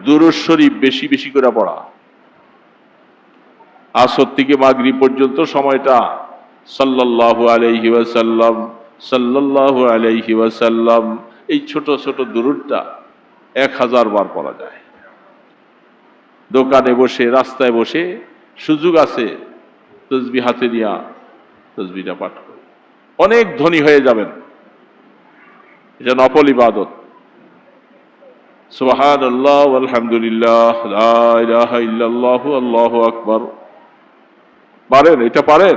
দুরূদ শরীফ বেশি বেশি করে পড়া। আসর থেকে মাগরিব পর্যন্ত সময়টা সাল্লাল্লাহু আলাইহি ওয়াসাল্লাম সাল্লাল্লাহু আলাইহি ওয়াসাল্লাম, এই ছোট ছোট দুরূদটা 1000 বার পড়া যায়। দোকানে বসে, রাস্তায় বসে সুযোগ আছে, তসবিহ হাতে নিয়া তসবিহটা পাঠ করে অনেক ধনী হয়ে যাবেন। এটা নফল ইবাদত। সুবহানাল্লাহ আলহামদুলিল্লাহ লা ইলাহা ইল্লাল্লাহু আল্লাহু আকবার। পারেন? এটা পারেন?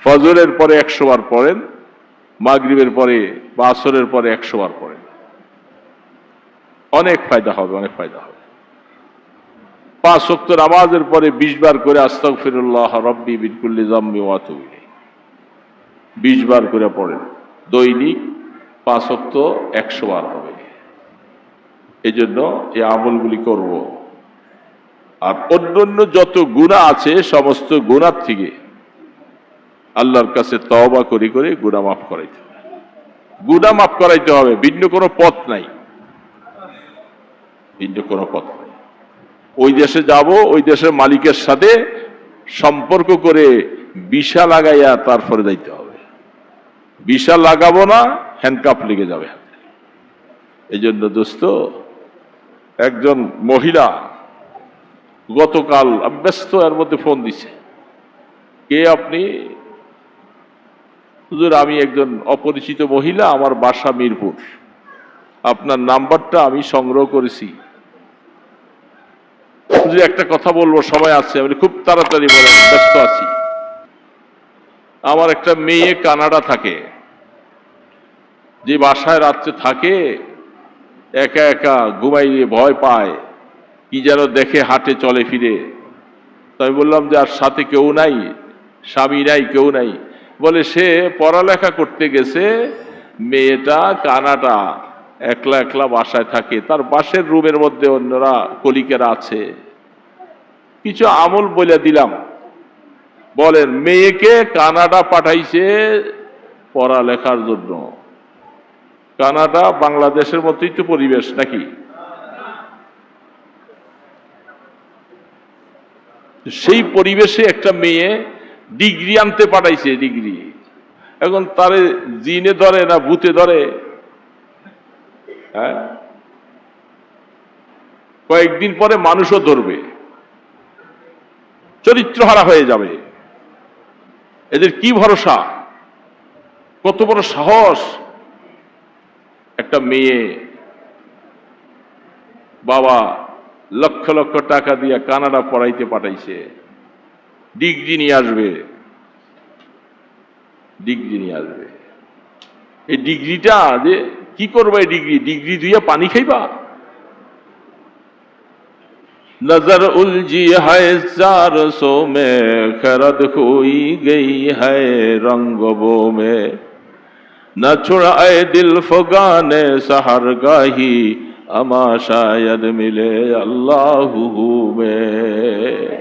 ফজরের পরে 100 বার পড়েন, মাগরিবের পরে বা আসরের পরে 100 বার পড়েন। অনেক ফায়দা হবে, অনেক ফায়দা হবে। 5 ওয়াক্ত নামাজের পরে 20 বার করে আস্তাগফিরুল্লাহ রাব্বি মিন কুল্লি যামবি ওয়া আতুবু ইলাইহি 20 বার করে পড়েন। দৈনিক 5 ওয়াক্ত 100 বার হবে। এই জন্য এই আমলগুলি করব। আর অন্যান্য যত গুনাহ আছে সমস্ত গুনাহ থেকে আল্লাহর কাছে তওবা করে করে গুনাহ মাফ করাইতে হবে। গুনাহ মাফ করাইতে হবে, ভিন্ন কোনো পথ নাই, ভিন্ন কোনো পথ নাই। ওই দেশে যাব, ওই দেশের মালিকের সাথে সম্পর্ক করে ভিসা লাগাইয়া তারপরে যাইতে হবে। ভিসা লাগাবো না, হ্যান্ডকাপ লেগে যাবে। এই জন্য দোস্ত, একজন মহিলা গতকাল ব্যস্ত এর মধ্যে ফোন দিছে, কে আপনি? হুজুর, আমি একজন অপরিচিত মহিলা, আমার বাসা মিরপুর, আপনার নাম্বারটা আমি সংগ্রহ করেছি। হুজুর, একটা কথা বলবো, সময় আছে? আমি খুব তাড়াতাড়ি বলেন, ব্যস্ত আছি। আমার একটা মেয়ে কানাডা থাকে, যে বাসায় রাত্রে থাকে একা একা, ঘুমাইয়ে ভয় পায়, কি যেন দেখে, হাঁটে চলে ফিরে। তো আমি বললাম যে আর সাথে কেউ নাই, স্বামী নাই, কেউ নাই? বলে সে পড়ালেখা করতে গেছে, মেয়েটা কানাডা, একলা একলা বাসায় থাকে, তার পাশের রুমের মধ্যে অন্যরা কলিকেরা আছে। কিছু আমল বলে দিলাম। বলেন, মেয়েকে কানাডা পাঠাইছে পড়ালেখার জন্য। কানাডা বাংলাদেশের মতোই তো পরিবেশ নাকি? সেই পরিবেশে একটা মেয়ে ডিগ্রি আনতে পাঠাইছে, ডিগ্রি। এখন তারে জিনে ধরে না ভূতে ধরে? হ্যাঁ, কয়েকদিন পরে মানুষও ধরবে, চরিত্রহারা হয়ে যাবে। এদের কি ভরসা? কত বড় সাহস! একটা মেয়ে বাবা লক্ষ লক্ষ টাকা দিয়ে কানাডা পড়াইতে পাঠাইছে, ডিগ্রি নিয়ে আসবে, ডিগ্রি নিয়ে আসবে। এই ডিগ্রিটা যে কি করবে? ডিগ্রি দিয়ে পানি খাইবা? नजर उलझी है 400 में, खरद खोई गई है रंगों में, न छुड़ाए दिल फगाने सहर गाही, अमा शायद मिले अल्लाह में।